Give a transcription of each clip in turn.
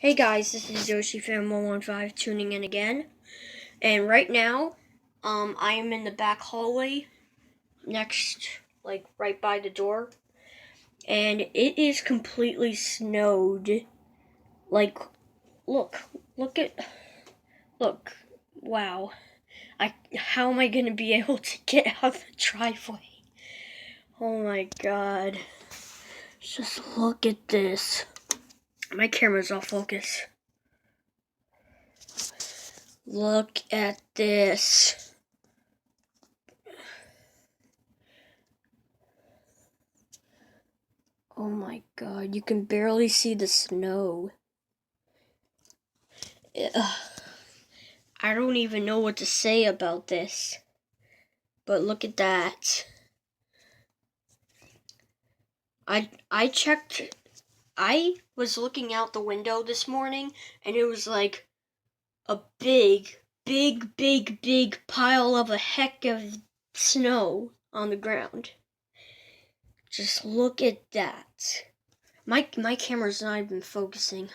Hey guys, this is YoshiFan115 tuning in again. And right now, I am in the back hallway right by the door. And it is completely snowed. Like, look, look, wow. How am I gonna be able to get out of the driveway? Oh my god. Just look at this. My camera's off focus. Look at this. Oh my god, you can barely see the snow. I don't even know what to say about this. But look at that. I checked. I was looking out the window this morning and it was like a big pile of a heck of snow on the ground. Just look at that. My camera's not even focusing.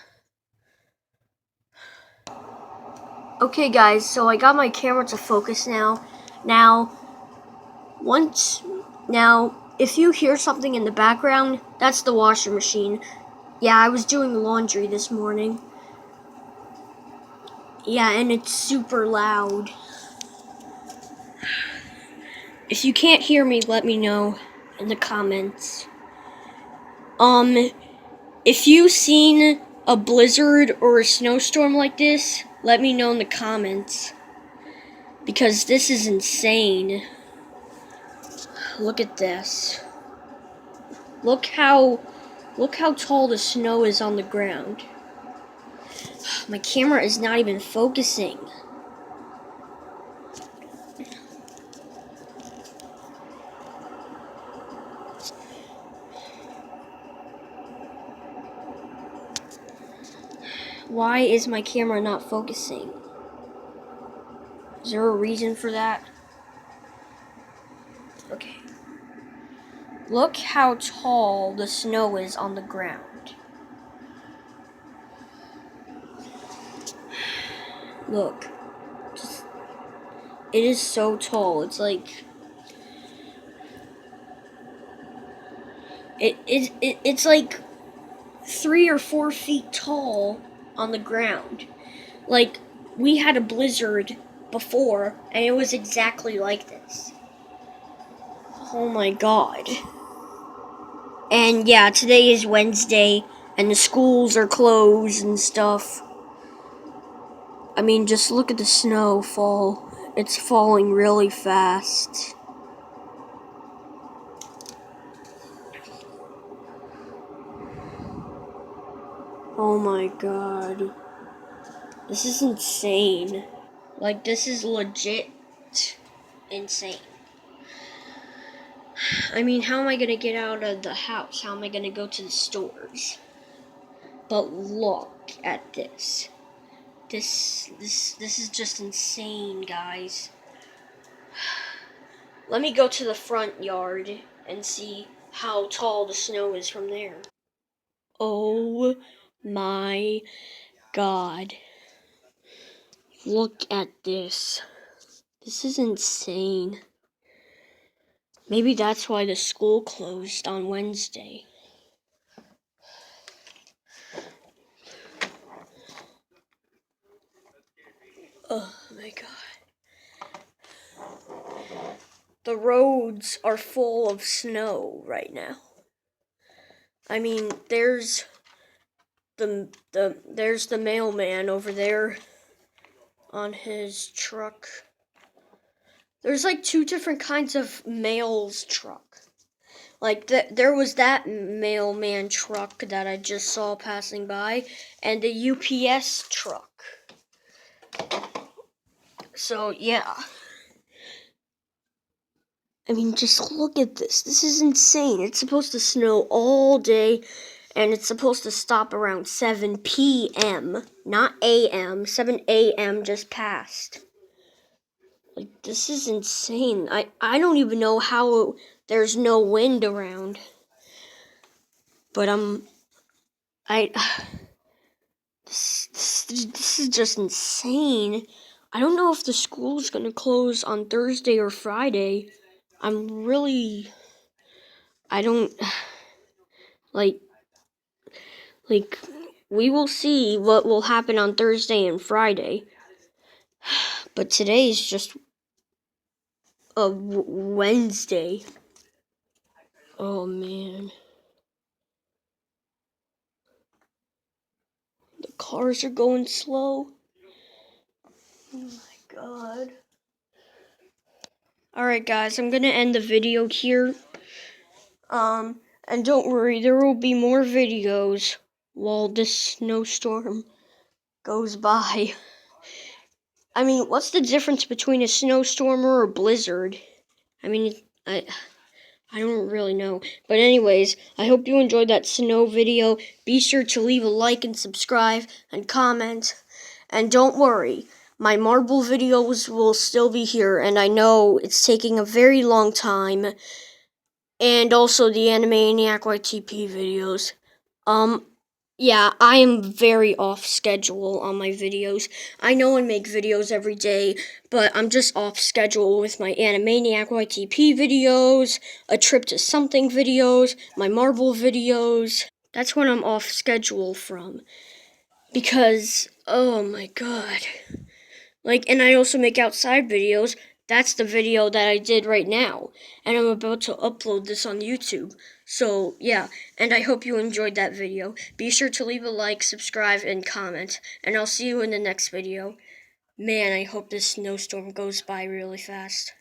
Okay guys, so I got my camera to focus now. Now, if you hear something in the background, that's the washing machine. Yeah, I was doing laundry this morning. Yeah, and it's super loud. If you can't hear me, let me know in the comments. If you've seen a blizzard or a snowstorm like this, let me know in the comments. Because this is insane. Look at this. Look how tall the snow is on the ground. My camera is not even focusing. Why is my camera not focusing? Is there a reason for that? Okay. Look how tall the snow is on the ground. Look. It is so tall. It's like it's like 3 or 4 feet tall on the ground. Like, we had a blizzard before, and it was exactly like this. Oh my god. And yeah, today is Wednesday, and the schools are closed and stuff. I mean, just look at the snow fall. It's falling really fast. Oh my god. This is insane. Like, this is legit insane. I mean, how am I gonna get out of the house? How am I gonna go to the stores? But look at this. This is just insane, guys. Let me go to the front yard and see how tall the snow is from there. Oh my god. Look at this. This is insane. Maybe that's why the school closed on Wednesday. Oh my god. The roads are full of snow right now. I mean, there's the mailman over there on his truck. There's like 2 different kinds of mail's truck. Like, there was that mailman truck that I just saw passing by, and the UPS truck. So, yeah. I mean, just look at this. This is insane. It's supposed to snow all day, and it's supposed to stop around 7 p.m., not a.m. 7 a.m. just passed. Like, this is insane. I don't even know how there's no wind around. But, this This is just insane. I don't know if the school's gonna close on Thursday or Friday. I don't, like, like, we will see what will happen on Thursday and Friday. But today is just a Wednesday. Oh, man. The cars are going slow. Oh, my God. Alright, guys, I'm gonna end the video here. And don't worry, there will be more videos while this snowstorm goes by. I mean, what's the difference between a snowstorm or a blizzard? I mean, I don't really know. But anyways, I hope you enjoyed that snow video. Be sure to leave a like and subscribe and comment. And don't worry, my marble videos will still be here, and I know it's taking a very long time. And also the Animaniac YTP videos. Yeah, I am very off schedule on my videos. I know I make videos every day, but I'm just off schedule with my Animaniac YTP videos, a trip to something videos, my marble videos. That's what I'm off schedule from. Because, oh my god. And I also make outside videos. That's the video that I did right now. And I'm about to upload this on YouTube. So, yeah. And I hope you enjoyed that video. Be sure to leave a like, subscribe, and comment. And I'll see you in the next video. Man, I hope this snowstorm goes by really fast.